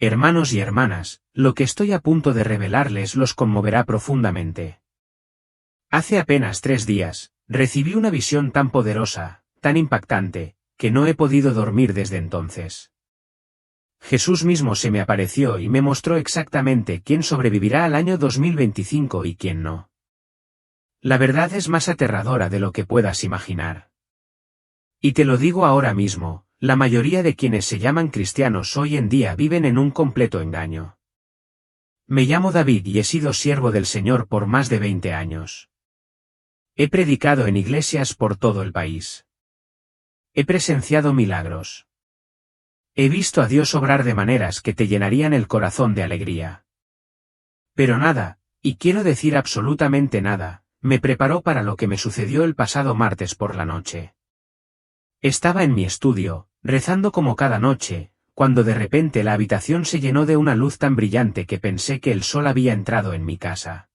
Hermanos y hermanas, lo que estoy a punto de revelarles los conmoverá profundamente. Hace apenas 3 días, recibí una visión tan poderosa, tan impactante, que no he podido dormir desde entonces. Jesús mismo se me apareció y me mostró exactamente quién sobrevivirá al año 2025 y quién no. La verdad es más aterradora de lo que puedas imaginar. Y te lo digo ahora mismo, la mayoría de quienes se llaman cristianos hoy en día viven en un completo engaño. Me llamo David y he sido siervo del Señor por más de 20 años. He predicado en iglesias por todo el país. He presenciado milagros. He visto a Dios obrar de maneras que te llenarían el corazón de alegría. Pero nada, y quiero decir absolutamente nada, me preparó para lo que me sucedió el pasado martes por la noche. Estaba en mi estudio, rezando como cada noche, cuando de repente la habitación se llenó de una luz tan brillante que pensé que el sol había entrado en mi casa.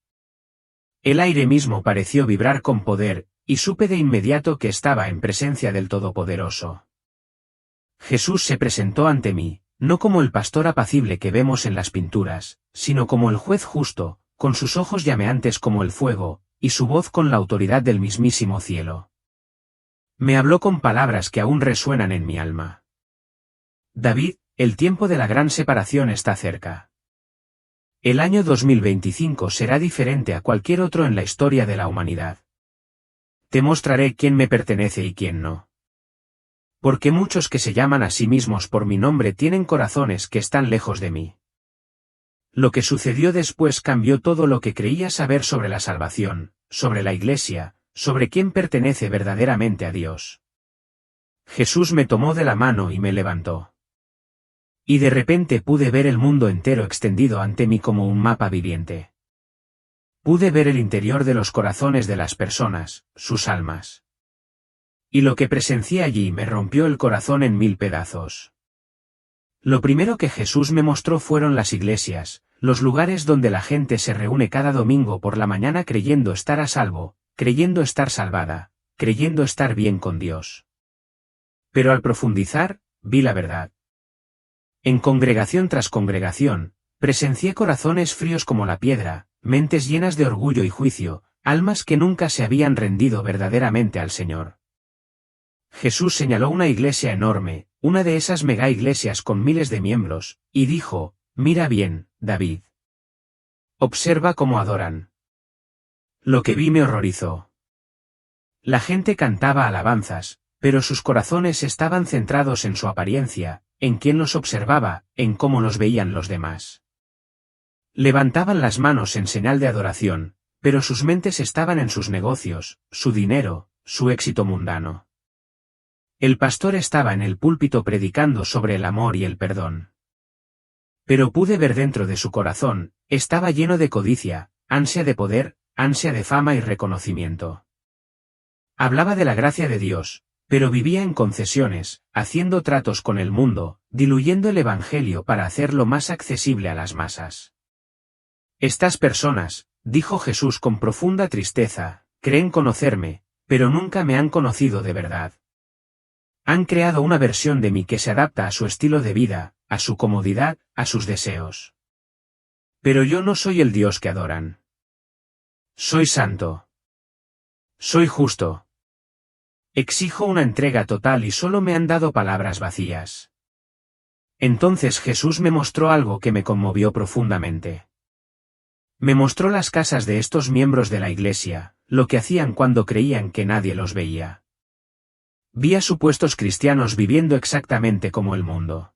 El aire mismo pareció vibrar con poder, y supe de inmediato que estaba en presencia del Todopoderoso. Jesús se presentó ante mí, no como el pastor apacible que vemos en las pinturas, sino como el juez justo, con sus ojos llameantes como el fuego, y su voz con la autoridad del mismísimo cielo. Me habló con palabras que aún resuenan en mi alma. David, el tiempo de la gran separación está cerca. El año 2025 será diferente a cualquier otro en la historia de la humanidad. Te mostraré quién me pertenece y quién no. Porque muchos que se llaman a sí mismos por mi nombre tienen corazones que están lejos de mí. Lo que sucedió después cambió todo lo que creía saber sobre la salvación, sobre la Iglesia, sobre quién pertenece verdaderamente a Dios. Jesús me tomó de la mano y me levantó. Y de repente pude ver el mundo entero extendido ante mí como un mapa viviente. Pude ver el interior de los corazones de las personas, sus almas. Y lo que presencié allí me rompió el corazón en 1000 pedazos. Lo primero que Jesús me mostró fueron las iglesias, los lugares donde la gente se reúne cada domingo por la mañana creyendo estar a salvo, creyendo estar salvada, creyendo estar bien con Dios. Pero al profundizar, vi la verdad. En congregación tras congregación, presencié corazones fríos como la piedra, mentes llenas de orgullo y juicio, almas que nunca se habían rendido verdaderamente al Señor. Jesús señaló una iglesia enorme, una de esas mega iglesias con miles de miembros, y dijo, mira bien, David. Observa cómo adoran. Lo que vi me horrorizó. La gente cantaba alabanzas, pero sus corazones estaban centrados en su apariencia, en quién los observaba, en cómo los veían los demás. Levantaban las manos en señal de adoración, pero sus mentes estaban en sus negocios, su dinero, su éxito mundano. El pastor estaba en el púlpito predicando sobre el amor y el perdón. Pero pude ver dentro de su corazón, estaba lleno de codicia, ansia de poder, ansia de fama y reconocimiento. Hablaba de la gracia de Dios, pero vivía en concesiones, haciendo tratos con el mundo, diluyendo el evangelio para hacerlo más accesible a las masas. Estas personas, dijo Jesús con profunda tristeza, creen conocerme, pero nunca me han conocido de verdad. Han creado una versión de mí que se adapta a su estilo de vida, a su comodidad, a sus deseos. Pero yo no soy el Dios que adoran. Soy santo. Soy justo. Exijo una entrega total y solo me han dado palabras vacías. Entonces Jesús me mostró algo que me conmovió profundamente. Me mostró las casas de estos miembros de la iglesia, lo que hacían cuando creían que nadie los veía. Vi a supuestos cristianos viviendo exactamente como el mundo.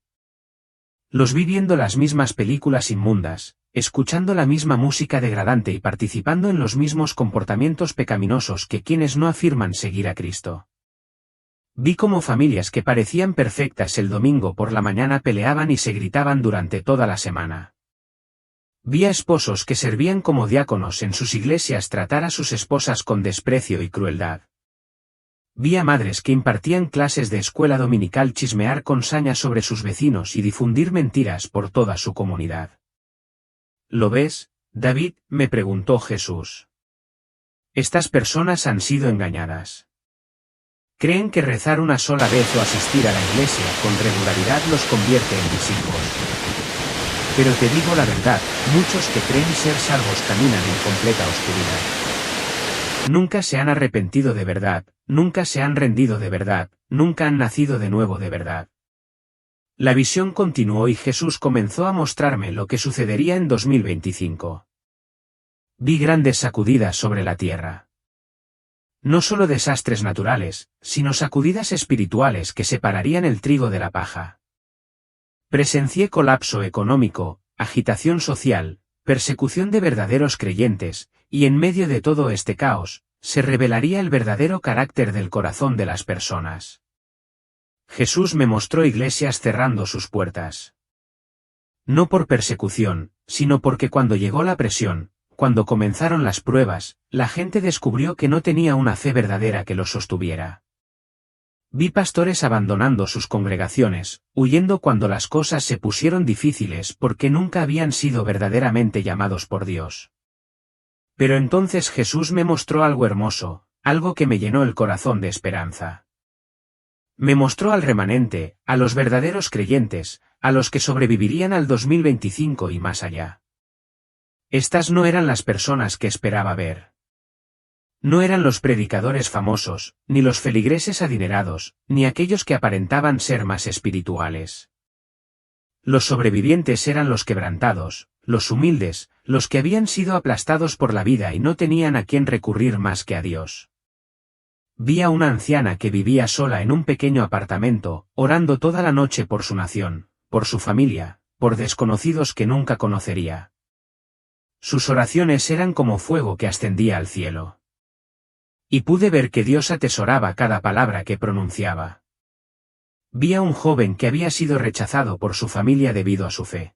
Los vi viendo las mismas películas inmundas, escuchando la misma música degradante y participando en los mismos comportamientos pecaminosos que quienes no afirman seguir a Cristo. Vi cómo familias que parecían perfectas el domingo por la mañana peleaban y se gritaban durante toda la semana. Vi a esposos que servían como diáconos en sus iglesias tratar a sus esposas con desprecio y crueldad. Vi a madres que impartían clases de escuela dominical chismear con saña sobre sus vecinos y difundir mentiras por toda su comunidad. ¿Lo ves, David?, me preguntó Jesús. Estas personas han sido engañadas. Creen que rezar una sola vez o asistir a la iglesia con regularidad los convierte en mis hijos. Pero te digo la verdad, muchos que creen ser salvos caminan en completa oscuridad. Nunca se han arrepentido de verdad, nunca se han rendido de verdad, nunca han nacido de nuevo de verdad. La visión continuó y Jesús comenzó a mostrarme lo que sucedería en 2025. Vi grandes sacudidas sobre la tierra. No solo desastres naturales, sino sacudidas espirituales que separarían el trigo de la paja. Presencié colapso económico, agitación social, persecución de verdaderos creyentes, y en medio de todo este caos, se revelaría el verdadero carácter del corazón de las personas. Jesús me mostró iglesias cerrando sus puertas. No por persecución, sino porque cuando llegó la presión, cuando comenzaron las pruebas, la gente descubrió que no tenía una fe verdadera que los sostuviera. Vi pastores abandonando sus congregaciones, huyendo cuando las cosas se pusieron difíciles porque nunca habían sido verdaderamente llamados por Dios. Pero entonces Jesús me mostró algo hermoso, algo que me llenó el corazón de esperanza. Me mostró al remanente, a los verdaderos creyentes, a los que sobrevivirían al 2025 y más allá. Estas no eran las personas que esperaba ver. No eran los predicadores famosos, ni los feligreses adinerados, ni aquellos que aparentaban ser más espirituales. Los sobrevivientes eran los quebrantados, los humildes, los que habían sido aplastados por la vida y no tenían a quién recurrir más que a Dios. Vi a una anciana que vivía sola en un pequeño apartamento, orando toda la noche por su nación, por su familia, por desconocidos que nunca conocería. Sus oraciones eran como fuego que ascendía al cielo. Y pude ver que Dios atesoraba cada palabra que pronunciaba. Vi a un joven que había sido rechazado por su familia debido a su fe.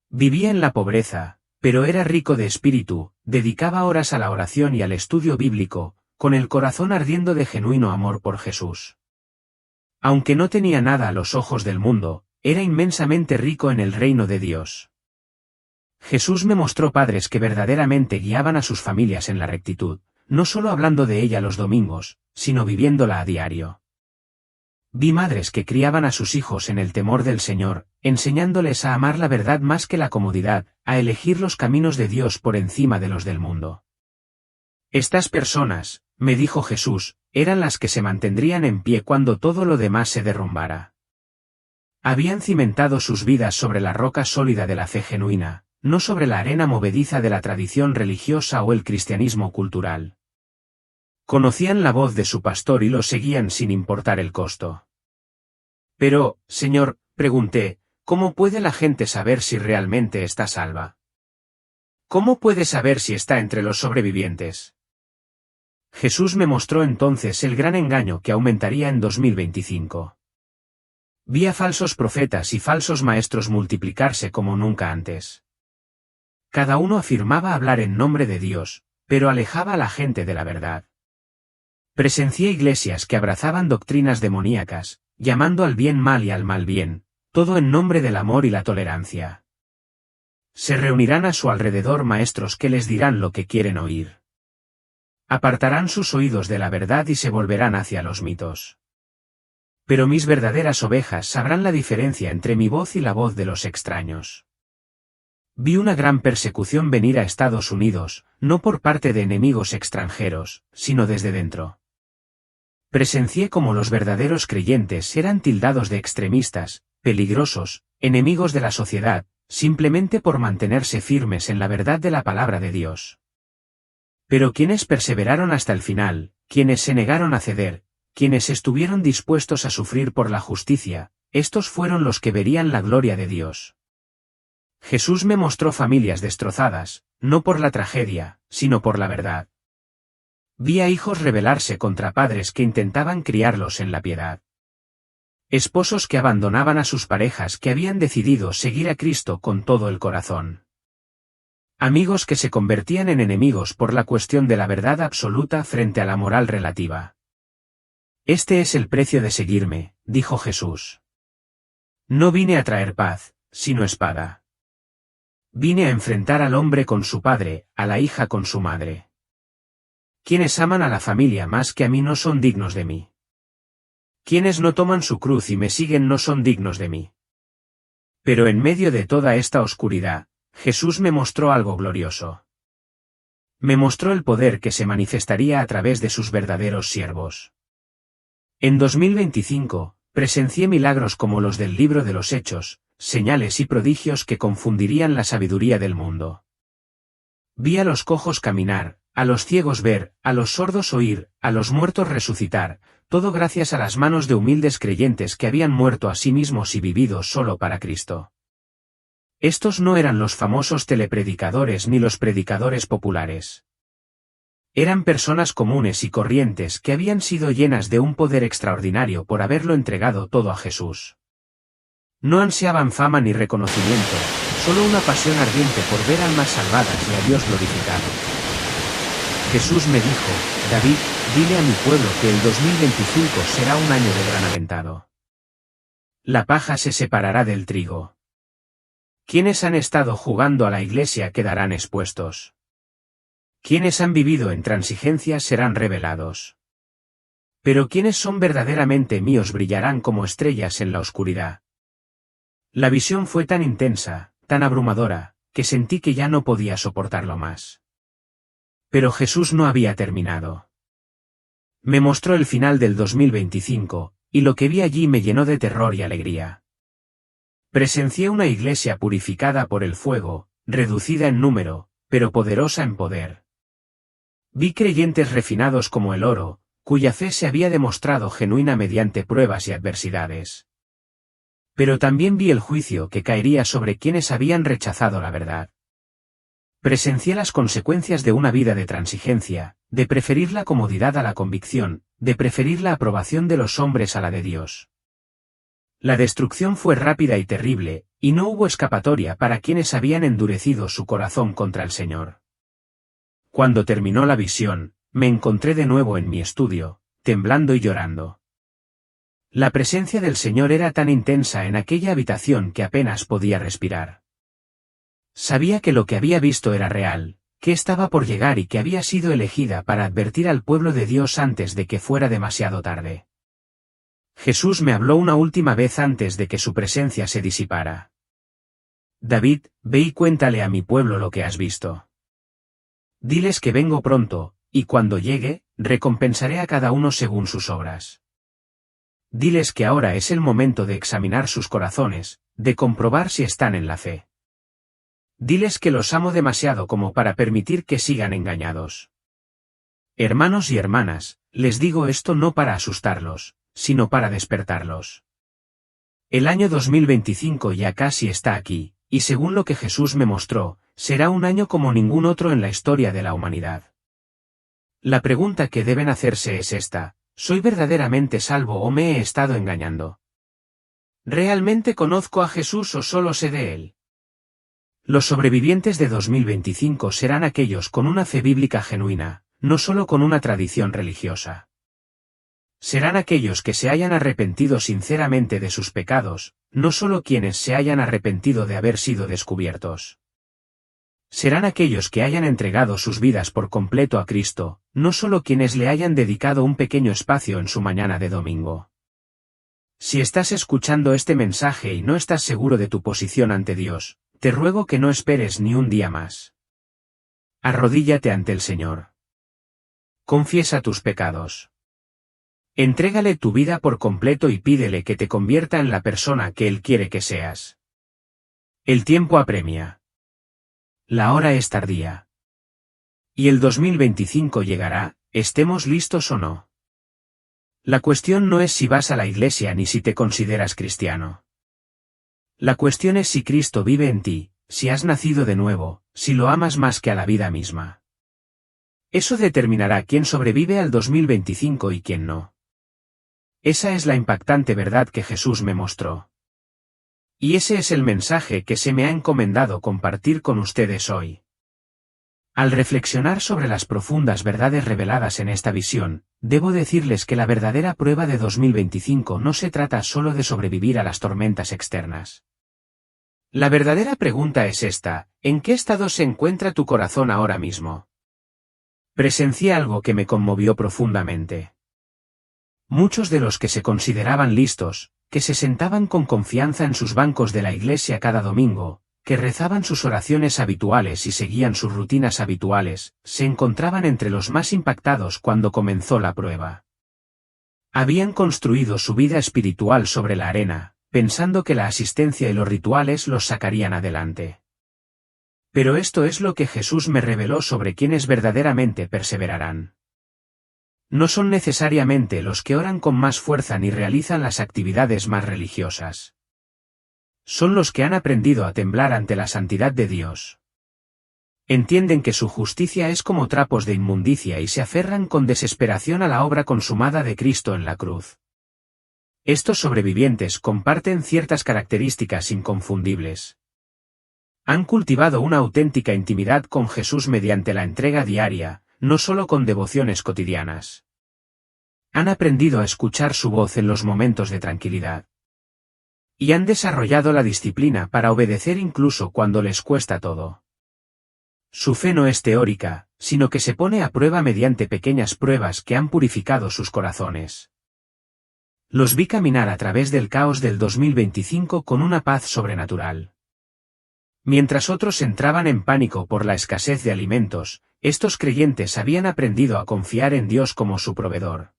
Vivía en la pobreza, pero era rico de espíritu, dedicaba horas a la oración y al estudio bíblico, con el corazón ardiendo de genuino amor por Jesús. Aunque no tenía nada a los ojos del mundo, era inmensamente rico en el reino de Dios. Jesús me mostró padres que verdaderamente guiaban a sus familias en la rectitud, no solo hablando de ella los domingos, sino viviéndola a diario. Vi madres que criaban a sus hijos en el temor del Señor, enseñándoles a amar la verdad más que la comodidad, a elegir los caminos de Dios por encima de los del mundo. Estas personas, me dijo Jesús, eran las que se mantendrían en pie cuando todo lo demás se derrumbara. Habían cimentado sus vidas sobre la roca sólida de la fe genuina, no sobre la arena movediza de la tradición religiosa o el cristianismo cultural. Conocían la voz de su pastor y lo seguían sin importar el costo. Pero, Señor, pregunté, ¿cómo puede la gente saber si realmente está salva? ¿Cómo puede saber si está entre los sobrevivientes? Jesús me mostró entonces el gran engaño que aumentaría en 2025. Vi a falsos profetas y falsos maestros multiplicarse como nunca antes. Cada uno afirmaba hablar en nombre de Dios, pero alejaba a la gente de la verdad. Presencié iglesias que abrazaban doctrinas demoníacas, llamando al bien mal y al mal bien, todo en nombre del amor y la tolerancia. Se reunirán a su alrededor maestros que les dirán lo que quieren oír. Apartarán sus oídos de la verdad y se volverán hacia los mitos. Pero mis verdaderas ovejas sabrán la diferencia entre mi voz y la voz de los extraños. Vi una gran persecución venir a Estados Unidos, no por parte de enemigos extranjeros, sino desde dentro. Presencié cómo los verdaderos creyentes eran tildados de extremistas, peligrosos, enemigos de la sociedad, simplemente por mantenerse firmes en la verdad de la palabra de Dios. Pero quienes perseveraron hasta el final, quienes se negaron a ceder, quienes estuvieron dispuestos a sufrir por la justicia, estos fueron los que verían la gloria de Dios. Jesús me mostró familias destrozadas, no por la tragedia, sino por la verdad. Vi a hijos rebelarse contra padres que intentaban criarlos en la piedad. Esposos que abandonaban a sus parejas que habían decidido seguir a Cristo con todo el corazón. Amigos que se convertían en enemigos por la cuestión de la verdad absoluta frente a la moral relativa. Este es el precio de seguirme, dijo Jesús. No vine a traer paz, sino espada. Vine a enfrentar al hombre con su padre, a la hija con su madre. Quienes aman a la familia más que a mí no son dignos de mí. Quienes no toman su cruz y me siguen no son dignos de mí. Pero en medio de toda esta oscuridad, Jesús me mostró algo glorioso. Me mostró el poder que se manifestaría a través de sus verdaderos siervos. En 2025, presencié milagros como los del libro de los Hechos, señales y prodigios que confundirían la sabiduría del mundo. Vi a los cojos caminar, a los ciegos ver, a los sordos oír, a los muertos resucitar, todo gracias a las manos de humildes creyentes que habían muerto a sí mismos y vivido solo para Cristo. Estos no eran los famosos telepredicadores ni los predicadores populares. Eran personas comunes y corrientes que habían sido llenas de un poder extraordinario por haberlo entregado todo a Jesús. No ansiaban fama ni reconocimiento, solo una pasión ardiente por ver almas salvadas y a Dios glorificado. Jesús me dijo: David, dile a mi pueblo que el 2025 será un año de gran aventado. La paja se separará del trigo. Quienes han estado jugando a la iglesia quedarán expuestos. Quienes han vivido en transigencia serán revelados. Pero quienes son verdaderamente míos brillarán como estrellas en la oscuridad. La visión fue tan intensa, tan abrumadora, que sentí que ya no podía soportarlo más. Pero Jesús no había terminado. Me mostró el final del 2025, y lo que vi allí me llenó de terror y alegría. Presencié una iglesia purificada por el fuego, reducida en número, pero poderosa en poder. Vi creyentes refinados como el oro, cuya fe se había demostrado genuina mediante pruebas y adversidades. Pero también vi el juicio que caería sobre quienes habían rechazado la verdad. Presencié las consecuencias de una vida de transigencia, de preferir la comodidad a la convicción, de preferir la aprobación de los hombres a la de Dios. La destrucción fue rápida y terrible, y no hubo escapatoria para quienes habían endurecido su corazón contra el Señor. Cuando terminó la visión, me encontré de nuevo en mi estudio, temblando y llorando. La presencia del Señor era tan intensa en aquella habitación que apenas podía respirar. Sabía que lo que había visto era real, que estaba por llegar y que había sido elegida para advertir al pueblo de Dios antes de que fuera demasiado tarde. Jesús me habló una última vez antes de que su presencia se disipara. David, ve y cuéntale a mi pueblo lo que has visto. Diles que vengo pronto, y cuando llegue, recompensaré a cada uno según sus obras. Diles que ahora es el momento de examinar sus corazones, de comprobar si están en la fe. Diles que los amo demasiado como para permitir que sigan engañados. Hermanos y hermanas, les digo esto no para asustarlos, sino para despertarlos. El año 2025 ya casi está aquí, y según lo que Jesús me mostró, será un año como ningún otro en la historia de la humanidad. La pregunta que deben hacerse es esta: ¿soy verdaderamente salvo o me he estado engañando? ¿Realmente conozco a Jesús o solo sé de él? Los sobrevivientes de 2025 serán aquellos con una fe bíblica genuina, no solo con una tradición religiosa. Serán aquellos que se hayan arrepentido sinceramente de sus pecados, no solo quienes se hayan arrepentido de haber sido descubiertos. Serán aquellos que hayan entregado sus vidas por completo a Cristo, no solo quienes le hayan dedicado un pequeño espacio en su mañana de domingo. Si estás escuchando este mensaje y no estás seguro de tu posición ante Dios, te ruego que no esperes ni un día más. Arrodíllate ante el Señor. Confiesa tus pecados. Entrégale tu vida por completo y pídele que te convierta en la persona que Él quiere que seas. El tiempo apremia. La hora es tardía. Y el 2025 llegará, estemos listos o no. La cuestión no es si vas a la iglesia ni si te consideras cristiano. La cuestión es si Cristo vive en ti, si has nacido de nuevo, si lo amas más que a la vida misma. Eso determinará quién sobrevive al 2025 y quién no. Esa es la impactante verdad que Jesús me mostró. Y ese es el mensaje que se me ha encomendado compartir con ustedes hoy. Al reflexionar sobre las profundas verdades reveladas en esta visión, debo decirles que la verdadera prueba de 2025 no se trata solo de sobrevivir a las tormentas externas. La verdadera pregunta es esta: ¿en qué estado se encuentra tu corazón ahora mismo? Presencié algo que me conmovió profundamente. Muchos de los que se consideraban listos, que se sentaban con confianza en sus bancos de la iglesia cada domingo, que rezaban sus oraciones habituales y seguían sus rutinas habituales, se encontraban entre los más impactados cuando comenzó la prueba. Habían construido su vida espiritual sobre la arena, pensando que la asistencia y los rituales los sacarían adelante. Pero esto es lo que Jesús me reveló sobre quienes verdaderamente perseverarán. No son necesariamente los que oran con más fuerza ni realizan las actividades más religiosas. Son los que han aprendido a temblar ante la santidad de Dios. Entienden que su justicia es como trapos de inmundicia y se aferran con desesperación a la obra consumada de Cristo en la cruz. Estos sobrevivientes comparten ciertas características inconfundibles. Han cultivado una auténtica intimidad con Jesús mediante la entrega diaria, no solo con devociones cotidianas. Han aprendido a escuchar su voz en los momentos de tranquilidad. Y han desarrollado la disciplina para obedecer incluso cuando les cuesta todo. Su fe no es teórica, sino que se pone a prueba mediante pequeñas pruebas que han purificado sus corazones. Los vi caminar a través del caos del 2025 con una paz sobrenatural. Mientras otros entraban en pánico por la escasez de alimentos, estos creyentes habían aprendido a confiar en Dios como su proveedor.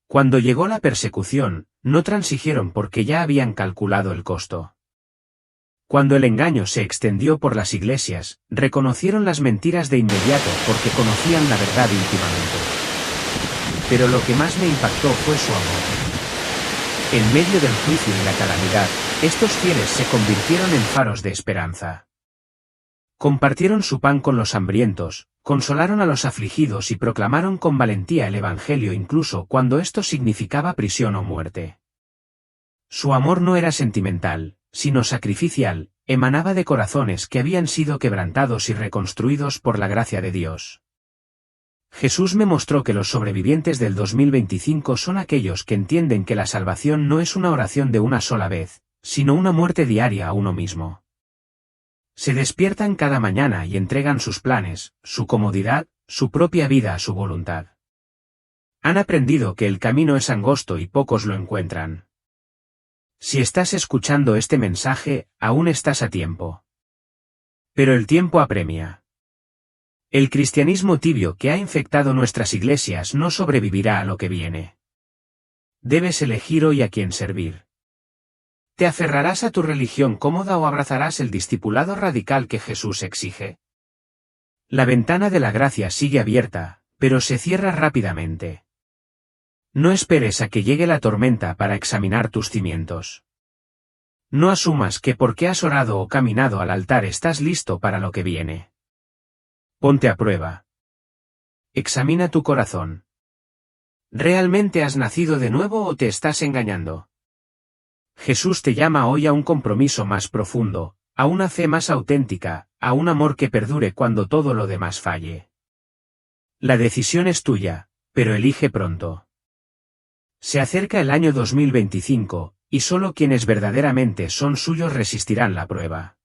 Cuando llegó la persecución, no transigieron porque ya habían calculado el costo. Cuando el engaño se extendió por las iglesias, reconocieron las mentiras de inmediato porque conocían la verdad íntimamente. Pero lo que más me impactó fue su amor. En medio del juicio y la calamidad, estos fieles se convirtieron en faros de esperanza. Compartieron su pan con los hambrientos, consolaron a los afligidos y proclamaron con valentía el Evangelio incluso cuando esto significaba prisión o muerte. Su amor no era sentimental, sino sacrificial, emanaba de corazones que habían sido quebrantados y reconstruidos por la gracia de Dios. Jesús me mostró que los sobrevivientes del 2025 son aquellos que entienden que la salvación no es una oración de una sola vez, sino una muerte diaria a uno mismo. Se despiertan cada mañana y entregan sus planes, su comodidad, su propia vida a su voluntad. Han aprendido que el camino es angosto y pocos lo encuentran. Si estás escuchando este mensaje, aún estás a tiempo. Pero el tiempo apremia. El cristianismo tibio que ha infectado nuestras iglesias no sobrevivirá a lo que viene. Debes elegir hoy a quién servir. ¿Te aferrarás a tu religión cómoda o abrazarás el discipulado radical que Jesús exige? La ventana de la gracia sigue abierta, pero se cierra rápidamente. No esperes a que llegue la tormenta para examinar tus cimientos. No asumas que porque has orado o caminado al altar estás listo para lo que viene. Ponte a prueba. Examina tu corazón. ¿Realmente has nacido de nuevo o te estás engañando? Jesús te llama hoy a un compromiso más profundo, a una fe más auténtica, a un amor que perdure cuando todo lo demás falle. La decisión es tuya, pero elige pronto. Se acerca el año 2025, y solo quienes verdaderamente son suyos resistirán la prueba.